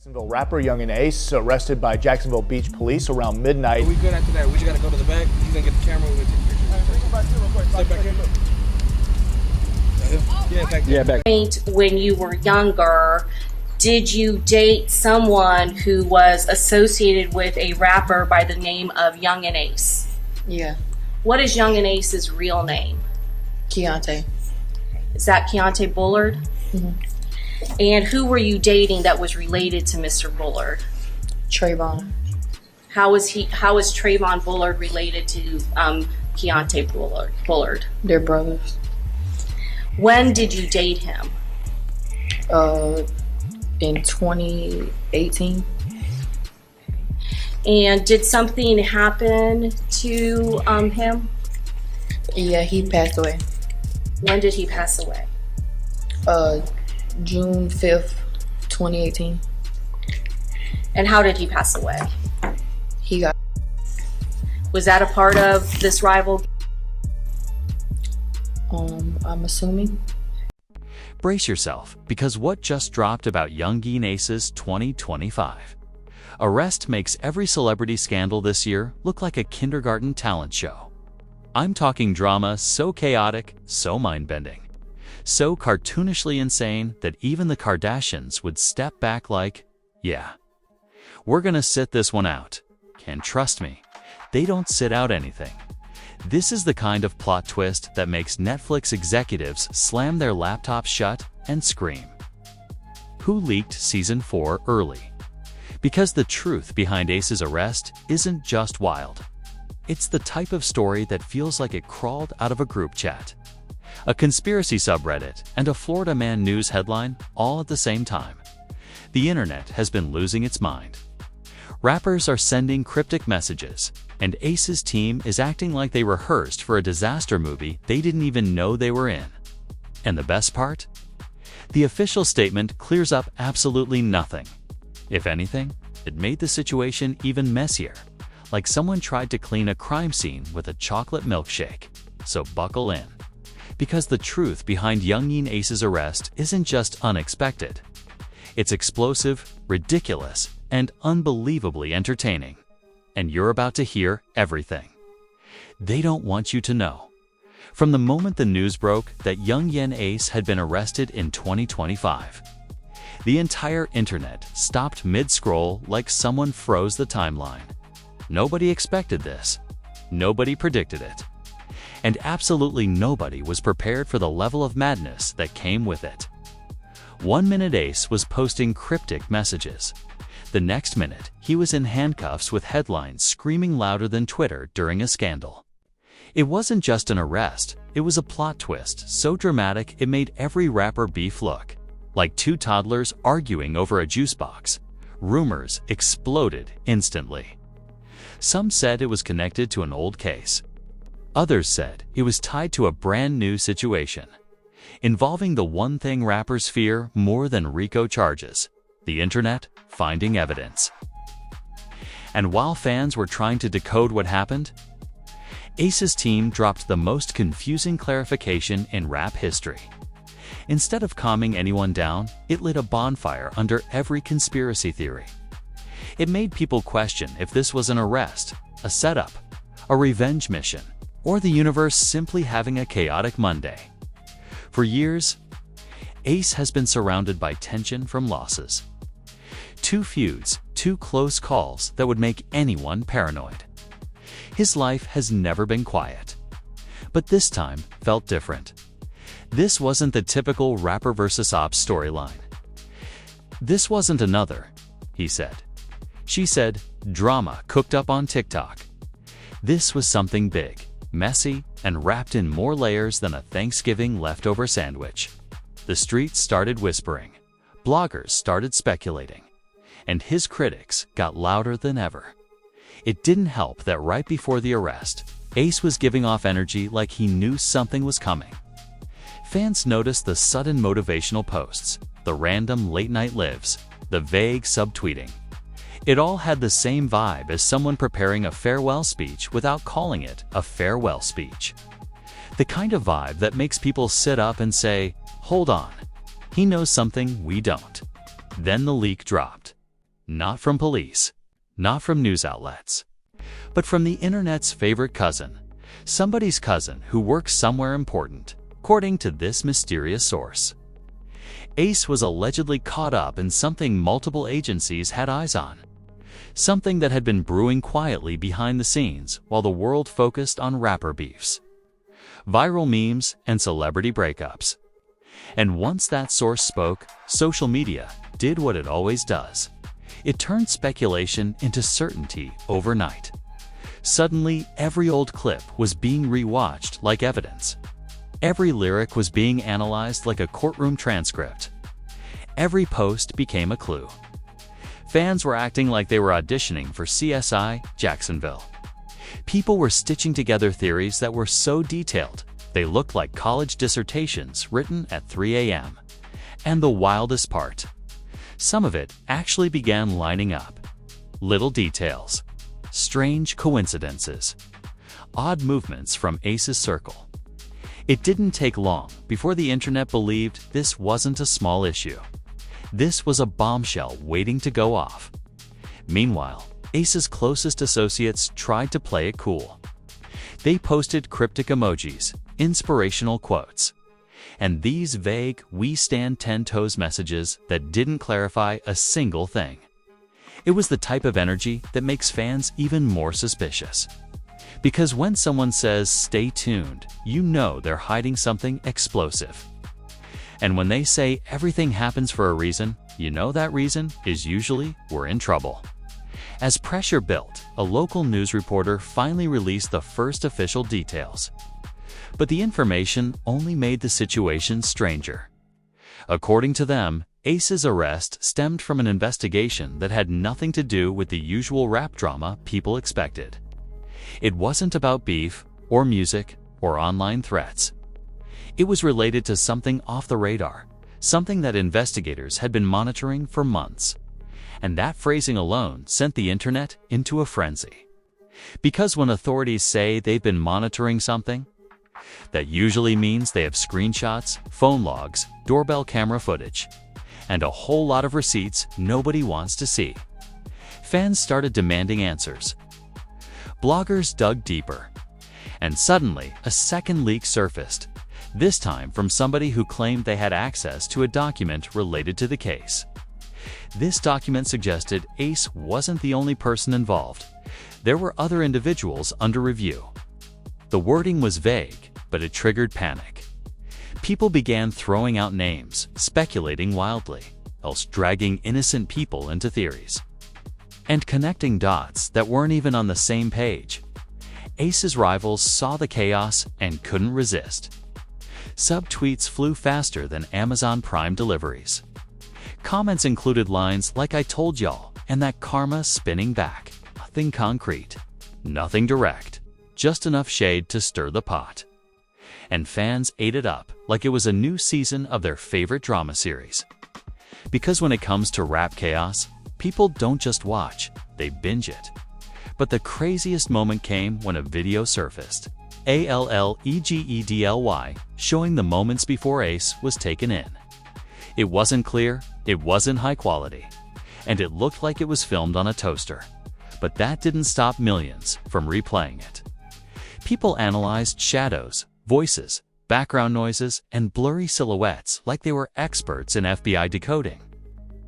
Jacksonville rapper Yungeen Ace arrested by Jacksonville Beach police around midnight. Are we good after that? We just gotta go to the back. He's gonna get the camera. We're gonna take pictures. Step back here. Yeah, back there. When you were younger, did you date someone who was associated with a rapper by the name of Yungeen Ace? Yeah. What is Yungeen Ace's real name? Keontae. Is that Keontae Bullard? Mm-hmm. And who were you dating that was related to Mr. Bullard? Trayvon. How is Trayvon Bullard related to Keontae Bullard? They're brothers. When did you date him? In 2018. And did something happen to him? Yeah, he passed away. When did he pass away? June 5th, 2018. And how did he pass away? He got... Was that a part of this rival? I'm assuming. Brace yourself, because what just dropped about Yungeen Ace's 2025? Arrest makes every celebrity scandal this year look like a kindergarten talent show. I'm talking drama so chaotic, so mind-bending, so cartoonishly insane that even the Kardashians would step back like, yeah, we're gonna sit this one out. And trust me, they don't sit out anything. This is the kind of plot twist that makes Netflix executives slam their laptops shut and scream. Who leaked Season 4 early? Because the truth behind Ace's arrest isn't just wild. It's the type of story that feels like it crawled out of a group chat, a conspiracy subreddit, and a Florida Man news headline all at the same time. The internet has been losing its mind. Rappers are sending cryptic messages, and Ace's team is acting like they rehearsed for a disaster movie they didn't even know they were in. And the best part? The official statement clears up absolutely nothing. If anything, it made the situation even messier, like someone tried to clean a crime scene with a chocolate milkshake. So buckle in. Because the truth behind Yungeen Ace's arrest isn't just unexpected. It's explosive, ridiculous, and unbelievably entertaining. And you're about to hear everything. They don't want you to know. From the moment the news broke that Yungeen Ace had been arrested in 2025, the entire internet stopped mid-scroll like someone froze the timeline. Nobody expected this. Nobody predicted it. And absolutely nobody was prepared for the level of madness that came with it. 1 minute Ace was posting cryptic messages. The next minute, he was in handcuffs with headlines screaming louder than Twitter during a scandal. It wasn't just an arrest, it was a plot twist so dramatic it made every rapper beef look like two toddlers arguing over a juice box. Rumors exploded instantly. Some said it was connected to an old case. Others said it was tied to a brand new situation, involving the one thing rappers fear more than RICO charges: the internet finding evidence. And while fans were trying to decode what happened, Ace's team dropped the most confusing clarification in rap history. Instead of calming anyone down, it lit a bonfire under every conspiracy theory. It made people question if this was an arrest, a setup, a revenge mission, or the universe simply having a chaotic Monday. For years, Ace has been surrounded by tension from losses. Two feuds, two close calls that would make anyone paranoid. His life has never been quiet. But this time felt different. This wasn't the typical rapper versus ops storyline. This wasn't another, he said. She said, drama cooked up on TikTok. This was something big, messy, and wrapped in more layers than a Thanksgiving leftover sandwich. The streets started whispering. Bloggers started speculating. And his critics got louder than ever. It didn't help that right before the arrest, Ace was giving off energy like he knew something was coming. Fans noticed the sudden motivational posts, the random late-night lives, the vague subtweeting. It all had the same vibe as someone preparing a farewell speech without calling it a farewell speech. The kind of vibe that makes people sit up and say, hold on, he knows something we don't. Then the leak dropped. Not from police, not from news outlets, but from the internet's favorite cousin, somebody's cousin who works somewhere important, according to this mysterious source. Ace was allegedly caught up in something multiple agencies had eyes on, something that had been brewing quietly behind the scenes while the world focused on rapper beefs, viral memes, and celebrity breakups. And once that source spoke, social media did what it always does. It turned speculation into certainty overnight. Suddenly, every old clip was being rewatched like evidence. Every lyric was being analyzed like a courtroom transcript. Every post became a clue. Fans were acting like they were auditioning for CSI Jacksonville. People were stitching together theories that were so detailed, they looked like college dissertations written at 3 a.m. And the wildest part, some of it actually began lining up. Little details, strange coincidences, odd movements from Ace's circle. It didn't take long before the internet believed this wasn't a small issue. This was a bombshell waiting to go off. Meanwhile, Ace's closest associates tried to play it cool. They posted cryptic emojis, inspirational quotes, and these vague "we stand 10 toes" messages that didn't clarify a single thing. It was the type of energy that makes fans even more suspicious. Because when someone says "stay tuned," you know they're hiding something explosive. And when they say everything happens for a reason, you know that reason is usually we're in trouble. As pressure built, a local news reporter finally released the first official details. But the information only made the situation stranger. According to them, Ace's arrest stemmed from an investigation that had nothing to do with the usual rap drama people expected. It wasn't about beef, or music, or online threats. It was related to something off the radar, something that investigators had been monitoring for months. And that phrasing alone sent the internet into a frenzy. Because when authorities say they've been monitoring something, that usually means they have screenshots, phone logs, doorbell camera footage, and a whole lot of receipts nobody wants to see. Fans started demanding answers. Bloggers dug deeper, and suddenly a second leak surfaced, this time from somebody who claimed they had access to a document related to the case. This document suggested Ace wasn't the only person involved. There were other individuals under review. The wording was vague, but it triggered panic. People began throwing out names, speculating wildly, else dragging innocent people into theories, and connecting dots that weren't even on the same page. Ace's rivals saw the chaos and couldn't resist. Subtweets flew faster than Amazon Prime deliveries. Comments included lines like "I told y'all," and that karma spinning back. Nothing concrete, nothing direct, just enough shade to stir the pot. And fans ate it up like it was a new season of their favorite drama series. Because when it comes to rap chaos, people don't just watch, they binge it. But the craziest moment came when a video surfaced, allegedly, showing the moments before Ace was taken in. It wasn't clear, it wasn't high quality, and it looked like it was filmed on a toaster. But that didn't stop millions from replaying it. People analyzed shadows, voices, background noises, and blurry silhouettes like they were experts in FBI decoding.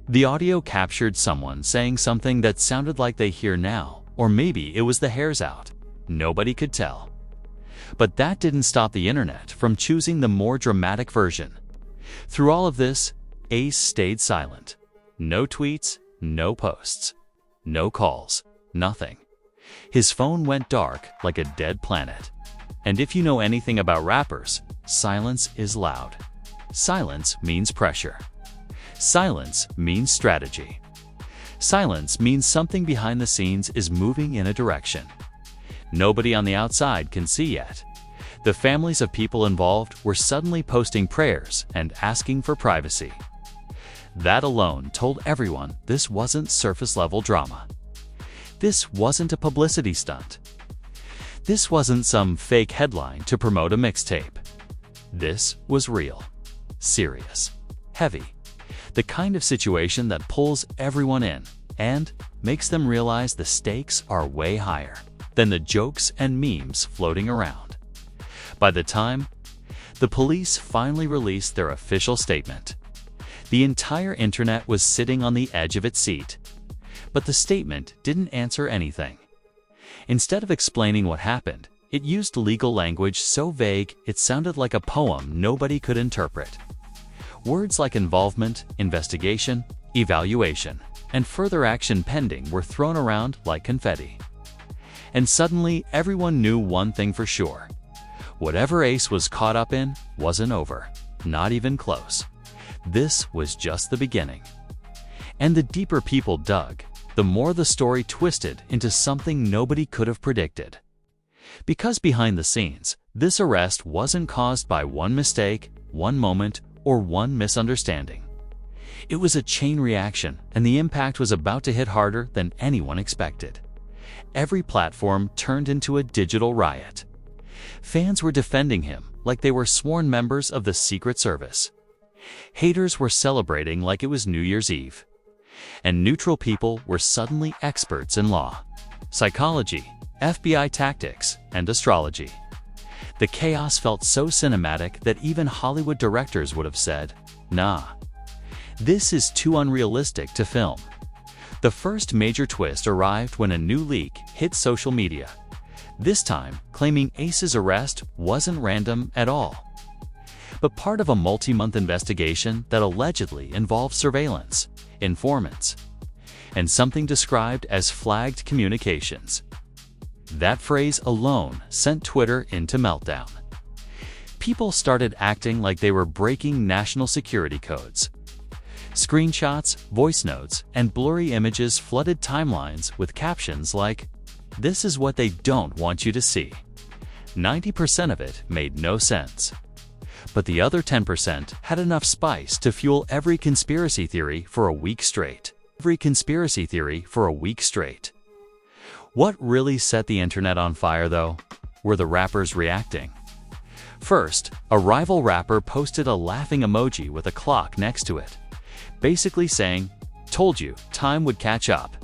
The audio captured someone saying something that sounded like they hear now, or maybe it was the hairs out. Nobody could tell. But that didn't stop the internet from choosing the more dramatic version. Through all of this, Ace stayed silent. No tweets, no posts, no calls, nothing. His phone went dark like a dead planet. And if you know anything about rappers, silence is loud. Silence means pressure. Silence means strategy. Silence means something behind the scenes is moving in a direction nobody on the outside can see yet. The families of people involved were suddenly posting prayers and asking for privacy. That alone told everyone this wasn't surface-level drama. This wasn't a publicity stunt. This wasn't some fake headline to promote a mixtape. This was real, serious, heavy. The kind of situation that pulls everyone in, and makes them realize the stakes are way higher than the jokes and memes floating around. By the time the police finally released their official statement, the entire internet was sitting on the edge of its seat. But the statement didn't answer anything. Instead of explaining what happened, it used legal language so vague it sounded like a poem nobody could interpret. Words like involvement, investigation, evaluation, and further action pending were thrown around like confetti. And suddenly, everyone knew one thing for sure. Whatever Ace was caught up in wasn't over, not even close. This was just the beginning. And the deeper people dug, the more the story twisted into something nobody could have predicted. Because behind the scenes, this arrest wasn't caused by one mistake, one moment, or one misunderstanding. It was a chain reaction, and the impact was about to hit harder than anyone expected. Every platform turned into a digital riot. Fans were defending him like they were sworn members of the Secret Service. Haters were celebrating like it was New Year's Eve. And neutral people were suddenly experts in law, psychology, FBI tactics, and astrology. The chaos felt so cinematic that even Hollywood directors would have said, "Nah, this is too unrealistic to film." The first major twist arrived when a new leak hit social media, this time claiming Ace's arrest wasn't random at all, but part of a multi-month investigation that allegedly involved surveillance, informants, and something described as flagged communications. That phrase alone sent Twitter into meltdown. People started acting like they were breaking national security codes. Screenshots, voice notes, and blurry images flooded timelines with captions like, "This is what they don't want you to see." 90% of it made no sense. But the other 10% had enough spice to fuel every conspiracy theory for a week straight. What really set the internet on fire, though, were the rappers reacting. First, a rival rapper posted a laughing emoji with a clock next to it, basically saying, "Told you, time would catch up."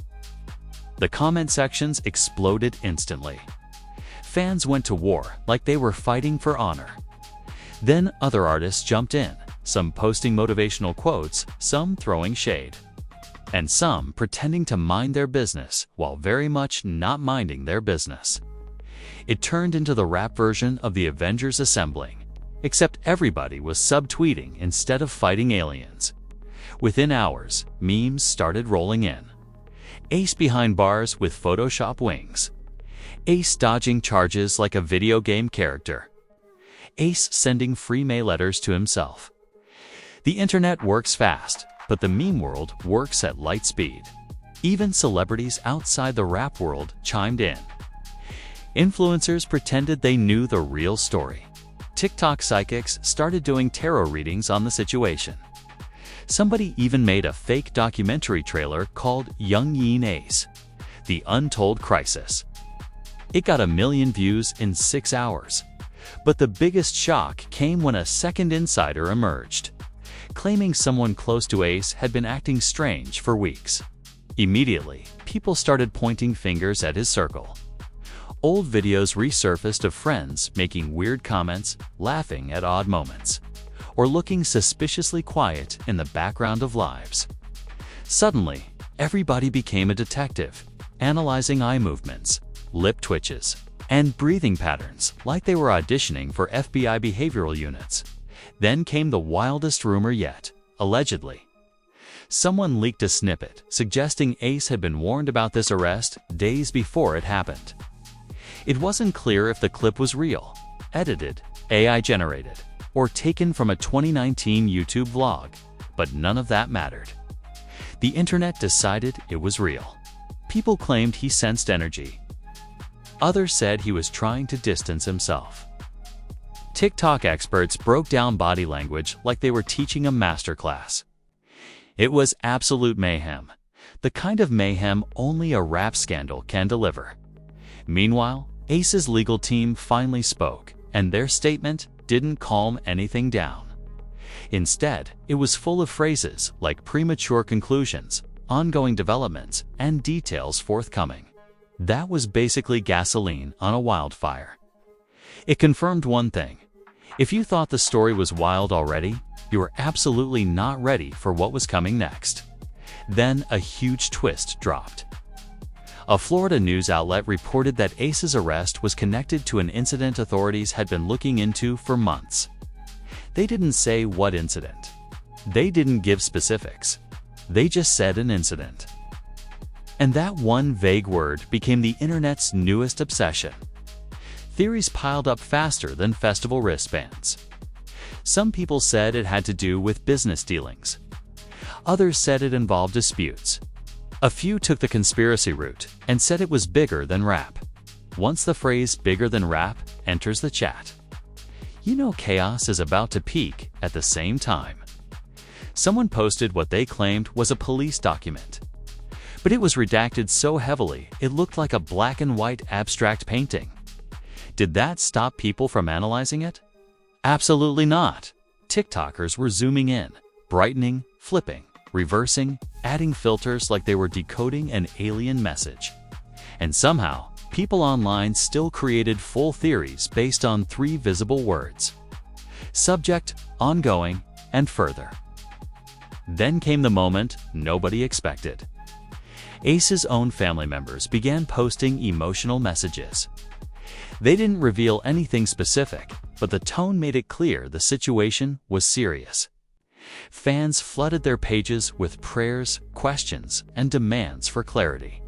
The comment sections exploded instantly. Fans went to war like they were fighting for honor. Then other artists jumped in, some posting motivational quotes, some throwing shade, and some pretending to mind their business while very much not minding their business. It turned into the rap version of the Avengers assembling, except everybody was subtweeting instead of fighting aliens. Within hours, memes started rolling in. Ace behind bars with Photoshop wings. Ace dodging charges like a video game character. Ace sending free mail letters to himself. The internet works fast, but the meme world works at light speed. Even celebrities outside the rap world chimed in. Influencers pretended they knew the real story. TikTok psychics started doing tarot readings on the situation. Somebody even made a fake documentary trailer called Yungeen Ace, The Untold Crisis. It got 1 million views in 6 hours. But the biggest shock came when a second insider emerged, claiming someone close to Ace had been acting strange for weeks. Immediately, people started pointing fingers at his circle. Old videos resurfaced of friends making weird comments, laughing at odd moments, or looking suspiciously quiet in the background of lives. Suddenly, everybody became a detective, analyzing eye movements, lip twitches, and breathing patterns like they were auditioning for FBI behavioral units. Then came the wildest rumor yet, allegedly. Someone leaked a snippet suggesting Ace had been warned about this arrest days before it happened. It wasn't clear if the clip was real, edited, AI-generated, or taken from a 2019 YouTube vlog, but none of that mattered. The internet decided it was real. People claimed he sensed energy. Others said he was trying to distance himself. TikTok experts broke down body language like they were teaching a masterclass. It was absolute mayhem, the kind of mayhem only a rap scandal can deliver. Meanwhile, Ace's legal team finally spoke, and their statement didn't calm anything down. Instead, it was full of phrases like premature conclusions, ongoing developments, and details forthcoming. That was basically gasoline on a wildfire. It confirmed one thing. If you thought the story was wild already, you were absolutely not ready for what was coming next. Then a huge twist dropped. A Florida news outlet reported that Ace's arrest was connected to an incident authorities had been looking into for months. They didn't say what incident. They didn't give specifics. They just said an incident. And that one vague word became the internet's newest obsession. Theories piled up faster than festival wristbands. Some people said it had to do with business dealings. Others said it involved disputes. A few took the conspiracy route and said it was bigger than rap. Once the phrase "bigger than rap" enters the chat, you know chaos is about to peak at the same time. Someone posted what they claimed was a police document. But it was redacted so heavily it looked like a black and white abstract painting. Did that stop people from analyzing it? Absolutely not. TikTokers were zooming in, brightening, flipping, reversing, adding filters like they were decoding an alien message. And somehow, people online still created full theories based on 3 visible words: subject, ongoing, and further. Then came the moment nobody expected. Ace's own family members began posting emotional messages. They didn't reveal anything specific, but the tone made it clear the situation was serious. Fans flooded their pages with prayers, questions, and demands for clarity.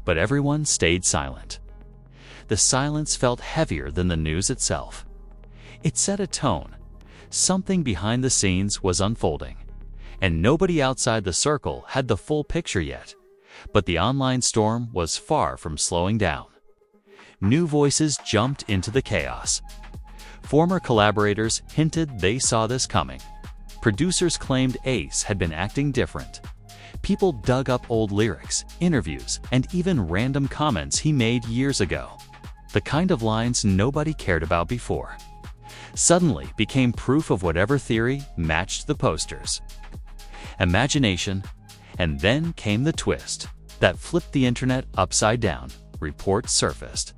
But everyone stayed silent. The silence felt heavier than the news itself. It set a tone. Something behind the scenes was unfolding, and nobody outside the circle had the full picture yet. But the online storm was far from slowing down. New voices jumped into the chaos. Former collaborators hinted they saw this coming. Producers claimed Ace had been acting different. People dug up old lyrics, interviews, and even random comments he made years ago. The kind of lines nobody cared about before suddenly became proof of whatever theory matched the posters. Imagination, and then came the twist that flipped the internet upside down. Reports surfaced,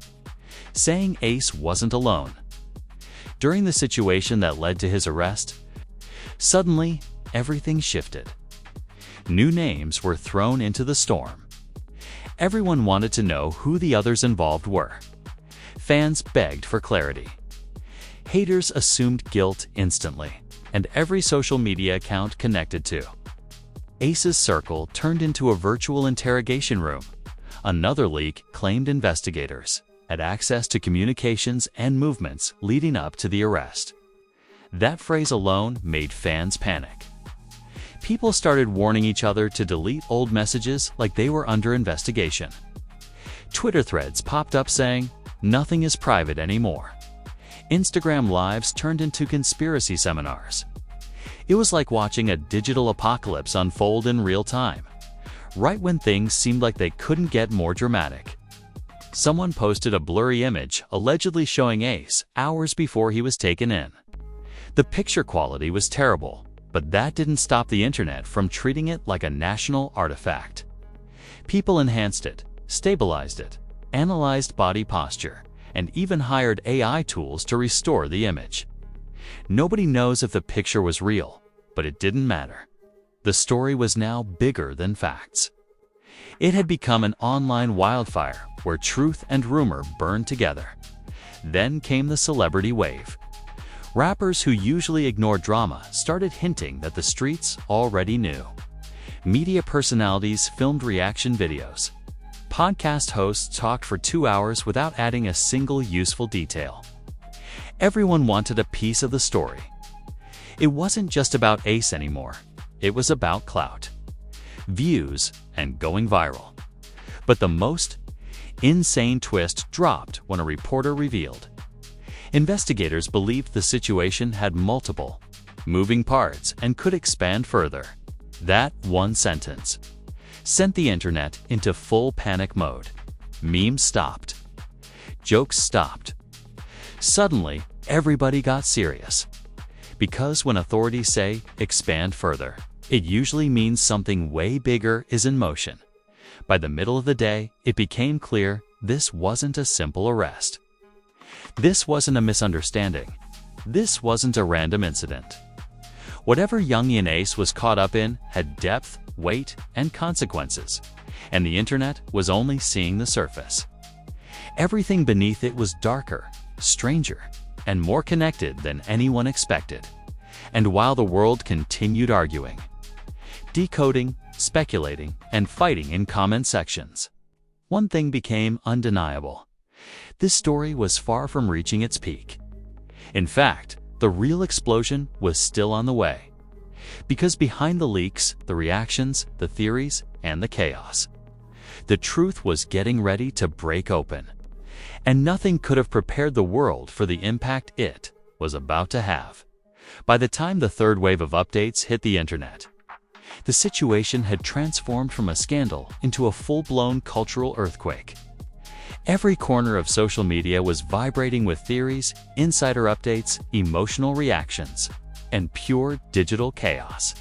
saying Ace wasn't alone. During the situation that led to his arrest, suddenly everything shifted. New names were thrown into the storm. Everyone wanted to know who the others involved were. Fans begged for clarity. Haters assumed guilt instantly, and every social media account connected to Ace's circle turned into a virtual interrogation room. Another leak claimed investigators had access to communications and movements leading up to the arrest. That phrase alone made fans panic. People started warning each other to delete old messages like they were under investigation. Twitter threads popped up saying, "Nothing is private anymore." Instagram lives turned into conspiracy seminars. It was like watching a digital apocalypse unfold in real time, right when things seemed like they couldn't get more dramatic. Someone posted a blurry image allegedly showing Ace hours before he was taken in. The picture quality was terrible, but that didn't stop the internet from treating it like a national artifact. People enhanced it, stabilized it, analyzed body posture, and even hired AI tools to restore the image. Nobody knows if the picture was real, but it didn't matter. The story was now bigger than facts. It had become an online wildfire where truth and rumor burned together. Then came the celebrity wave. Rappers who usually ignore drama started hinting that the streets already knew. Media personalities filmed reaction videos. Podcast hosts talked for 2 hours without adding a single useful detail. Everyone wanted a piece of the story. It wasn't just about Ace anymore. It was about clout, views, and going viral. But the most insane twist dropped when a reporter revealed. Investigators believed the situation had multiple moving parts and could expand further. That one sentence sent the internet into full panic mode. Memes stopped. Jokes stopped. Suddenly, everybody got serious. Because when authorities say, "expand further," it usually means something way bigger is in motion. By the middle of the day, it became clear this wasn't a simple arrest. This wasn't a misunderstanding. This wasn't a random incident. Whatever Yungeen Ace was caught up in had depth, weight, and consequences, and the internet was only seeing the surface. Everything beneath it was darker, stranger, and more connected than anyone expected. And while the world continued arguing, decoding, speculating, and fighting in comment sections, one thing became undeniable. This story was far from reaching its peak. In fact, the real explosion was still on the way. Because behind the leaks, the reactions, the theories, and the chaos, the truth was getting ready to break open. And nothing could have prepared the world for the impact it was about to have. By the time the third wave of updates hit the internet, the situation had transformed from a scandal into a full-blown cultural earthquake. Every corner of social media was vibrating with theories, insider updates, emotional reactions, and pure digital chaos.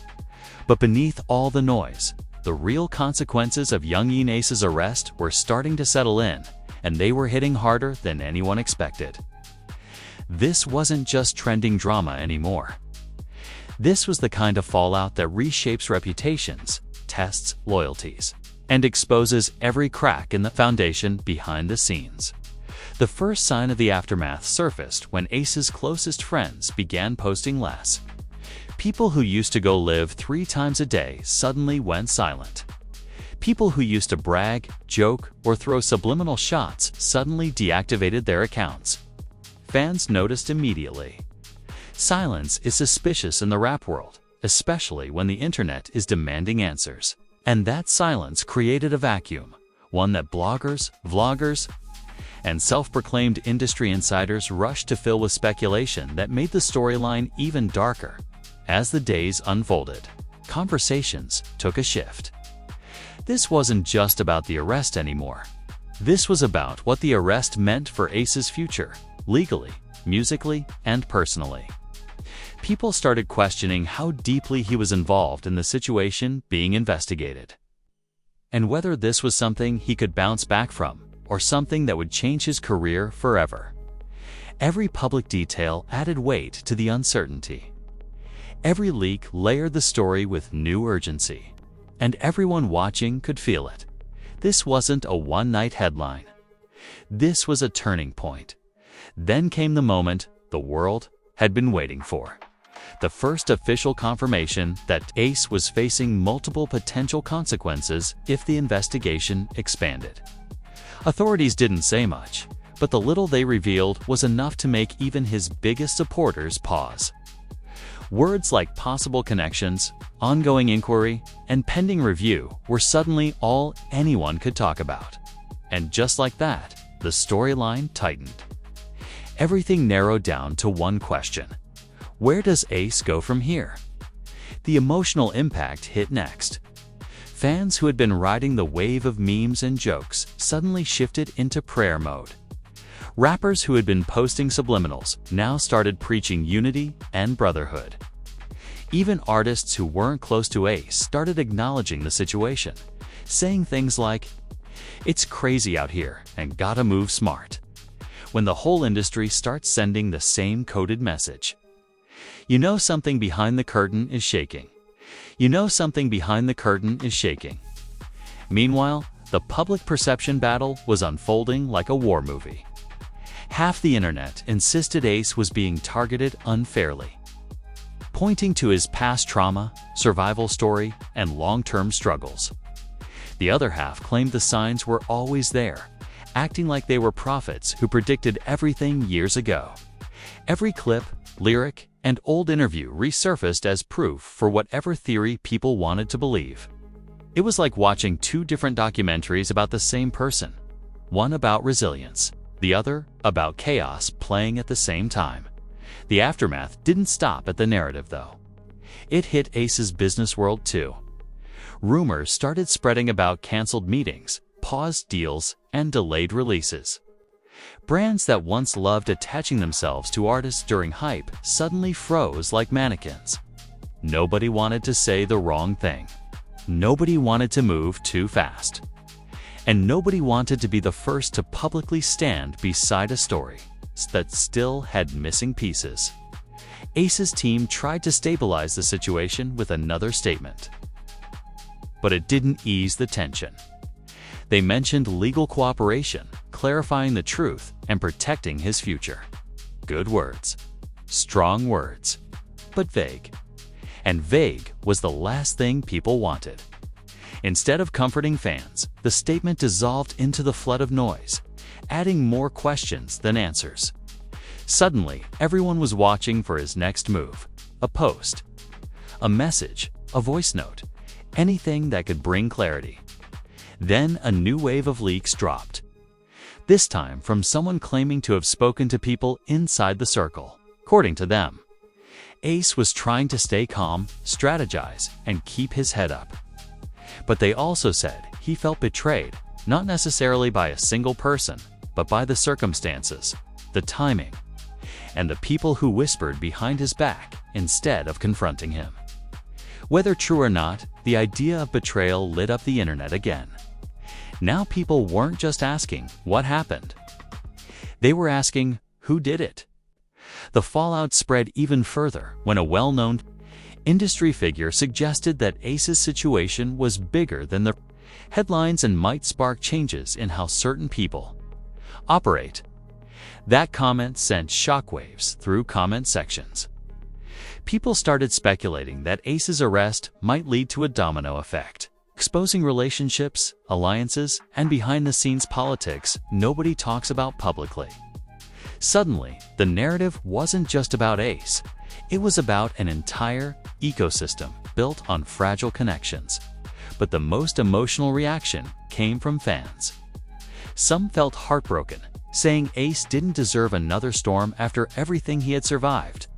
But beneath all the noise, the real consequences of Yungeen Ace's arrest were starting to settle in, and they were hitting harder than anyone expected. This wasn't just trending drama anymore. This was the kind of fallout that reshapes reputations, tests loyalties, and exposes every crack in the foundation behind the scenes. The first sign of the aftermath surfaced when Ace's closest friends began posting less. People who used to go live 3 times a day suddenly went silent. People who used to brag, joke, or throw subliminal shots suddenly deactivated their accounts. Fans noticed immediately. Silence is suspicious in the rap world, especially when the internet is demanding answers. And that silence created a vacuum, one that bloggers, vloggers, and self-proclaimed industry insiders rushed to fill with speculation that made the storyline even darker. As the days unfolded, conversations took a shift. This wasn't just about the arrest anymore. This was about what the arrest meant for Ace's future, legally, musically, and personally. People started questioning how deeply he was involved in the situation being investigated, and whether this was something he could bounce back from, or something that would change his career forever. Every public detail added weight to the uncertainty. Every leak layered the story with new urgency, and everyone watching could feel it. This wasn't a one-night headline. This was a turning point. Then came the moment the world had been waiting for. The first official confirmation that Ace was facing multiple potential consequences if the investigation expanded. Authorities didn't say much, but the little they revealed was enough to make even his biggest supporters pause. Words like possible connections, ongoing inquiry, and pending review were suddenly all anyone could talk about. And just like that, the storyline tightened. Everything narrowed down to one question. Where does Ace go from here? The emotional impact hit next. Fans who had been riding the wave of memes and jokes suddenly shifted into prayer mode. Rappers who had been posting subliminals now started preaching unity and brotherhood. Even artists who weren't close to Ace started acknowledging the situation, saying things like, "It's crazy out here and gotta move smart." When the whole industry starts sending the same coded message. You know something behind the curtain is shaking. You know something behind the curtain is shaking. Meanwhile, the public perception battle was unfolding like a war movie. Half the internet insisted Ace was being targeted unfairly, pointing to his past trauma, survival story, and long-term struggles. The other half claimed the signs were always there, acting like they were prophets who predicted everything years ago. Every clip, lyric, and old interview resurfaced as proof for whatever theory people wanted to believe. It was like watching 2 different documentaries about the same person, one about resilience, the other about chaos playing at the same time. The aftermath didn't stop at the narrative, though. It hit Ace's business world too. Rumors started spreading about canceled meetings, paused deals, and delayed releases. Brands that once loved attaching themselves to artists during hype suddenly froze like mannequins. Nobody wanted to say the wrong thing. Nobody wanted to move too fast. And nobody wanted to be the first to publicly stand beside a story that still had missing pieces. Ace's team tried to stabilize the situation with another statement. But it didn't ease the tension. They mentioned legal cooperation, clarifying the truth, and protecting his future. Good words. Strong words. But vague. And vague was the last thing people wanted. Instead of comforting fans, the statement dissolved into the flood of noise, adding more questions than answers. Suddenly, everyone was watching for his next move. A post, a message, a voice note, anything that could bring clarity. Then a new wave of leaks dropped. This time from someone claiming to have spoken to people inside the circle. According to them, Ace was trying to stay calm, strategize, and keep his head up. But they also said he felt betrayed, not necessarily by a single person, but by the circumstances, the timing, and the people who whispered behind his back instead of confronting him. Whether true or not, the idea of betrayal lit up the internet again. Now people weren't just asking what happened. They were asking who did it. The fallout spread even further when a well-known industry figure suggested that Ace's situation was bigger than the headlines and might spark changes in how certain people operate. That comment sent shockwaves through comment sections. People started speculating that Ace's arrest might lead to a domino effect, exposing relationships, alliances, and behind-the-scenes politics nobody talks about publicly. Suddenly, the narrative wasn't just about Ace. It was about an entire ecosystem built on fragile connections. But the most emotional reaction came from fans. Some felt heartbroken, saying Ace didn't deserve another storm after everything he had survived.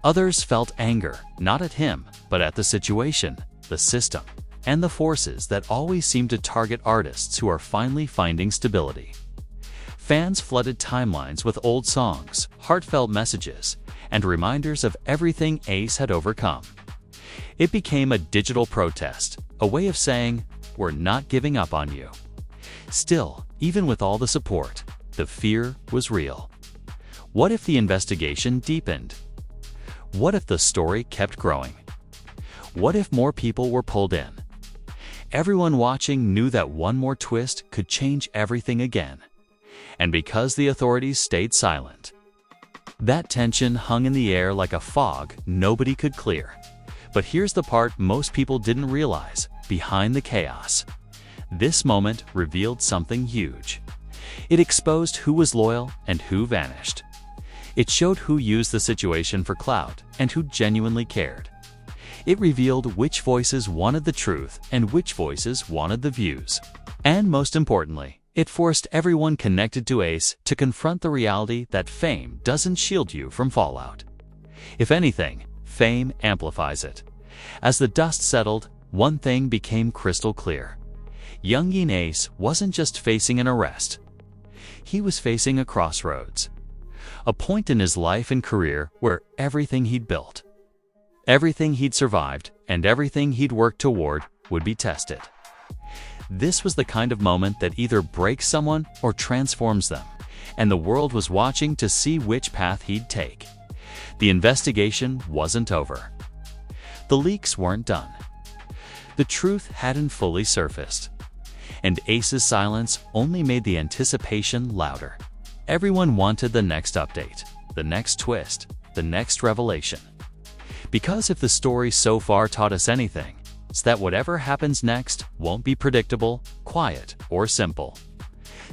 Others felt anger, not at him, but at the situation, the system, and the forces that always seem to target artists who are finally finding stability. Fans flooded timelines with old songs, heartfelt messages, and reminders of everything Ace had overcome. It became a digital protest, a way of saying, "We're not giving up on you." Still, even with all the support, the fear was real. What if the investigation deepened? What if the story kept growing? What if more people were pulled in? Everyone watching knew that one more twist could change everything again. And because the authorities stayed silent, that tension hung in the air like a fog nobody could clear. But here's the part most people didn't realize: behind the chaos, this moment revealed something huge. It exposed who was loyal and who vanished. It showed who used the situation for clout and who genuinely cared. It revealed which voices wanted the truth and which voices wanted the views. And most importantly, it forced everyone connected to Ace to confront the reality that fame doesn't shield you from fallout. If anything, fame amplifies it. As the dust settled, one thing became crystal clear. Yungeen Ace wasn't just facing an arrest. He was facing a crossroads. A point in his life and career where everything he'd built, everything he'd survived, and everything he'd worked toward would be tested. This was the kind of moment that either breaks someone or transforms them, and the world was watching to see which path he'd take. The investigation wasn't over. The leaks weren't done. The truth hadn't fully surfaced. And Ace's silence only made the anticipation louder. Everyone wanted the next update, the next twist, the next revelation. Because if the story so far taught us anything, it's that whatever happens next won't be predictable, quiet, or simple.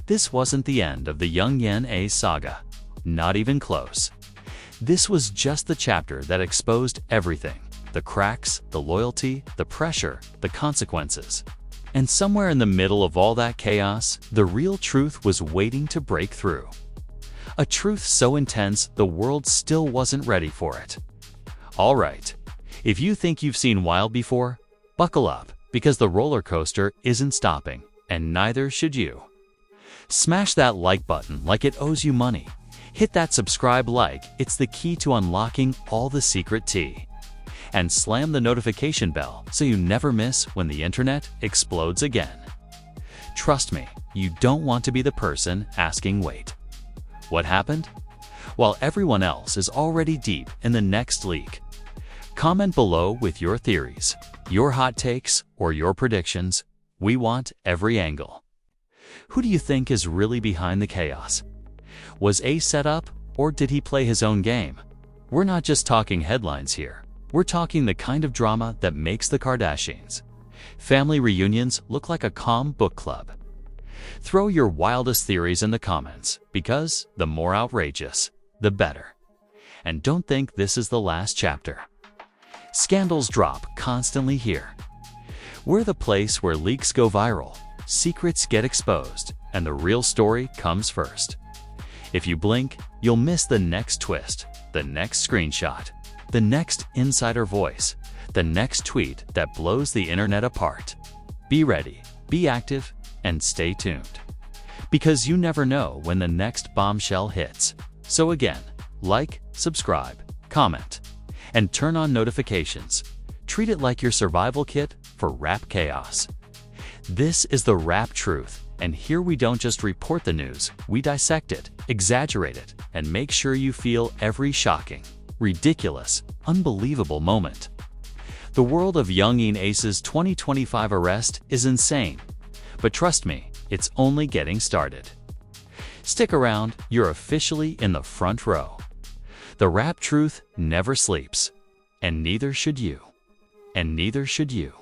This wasn't the end of the Yungeen Ace saga. Not even close. This was just the chapter that exposed everything: the cracks, the loyalty, the pressure, the consequences. And somewhere in the middle of all that chaos, the real truth was waiting to break through. A truth so intense the world still wasn't ready for it. All right, if you think you've seen wild before, buckle up, because the roller coaster isn't stopping, and neither should you. Smash that like button like it owes you money. Hit that subscribe like it's the key to unlocking all the secret tea. And slam the notification bell so you never miss when the internet explodes again. Trust me, you don't want to be the person asking wait. What happened? While everyone else is already deep in the next leak. Comment below with your theories, your hot takes, or your predictions. We want every angle. Who do you think is really behind the chaos? Was Ace set up, or did he play his own game? We're not just talking headlines here. We're talking the kind of drama that makes the Kardashians. Family reunions look like a calm book club. Throw your wildest theories in the comments, because the more outrageous, the better. And don't think this is the last chapter. Scandals drop constantly here. We're the place where leaks go viral, secrets get exposed, and the real story comes first. If you blink, you'll miss the next twist, the next screenshot, the next insider voice, the next tweet that blows the internet apart. Be ready, be active, and stay tuned. Because you never know when the next bombshell hits. So again, like, subscribe, comment, and turn on notifications. Treat it like your survival kit for rap chaos. This is the Rap Truth, and here we don't just report the news, we dissect it, exaggerate it, and make sure you feel every shocking, ridiculous, unbelievable moment. The world of Yungeen Ace's 2025 arrest is insane, but trust me, it's only getting started. Stick around, you're officially in the front row. The Rap Truth never sleeps, and neither should you. And neither should you.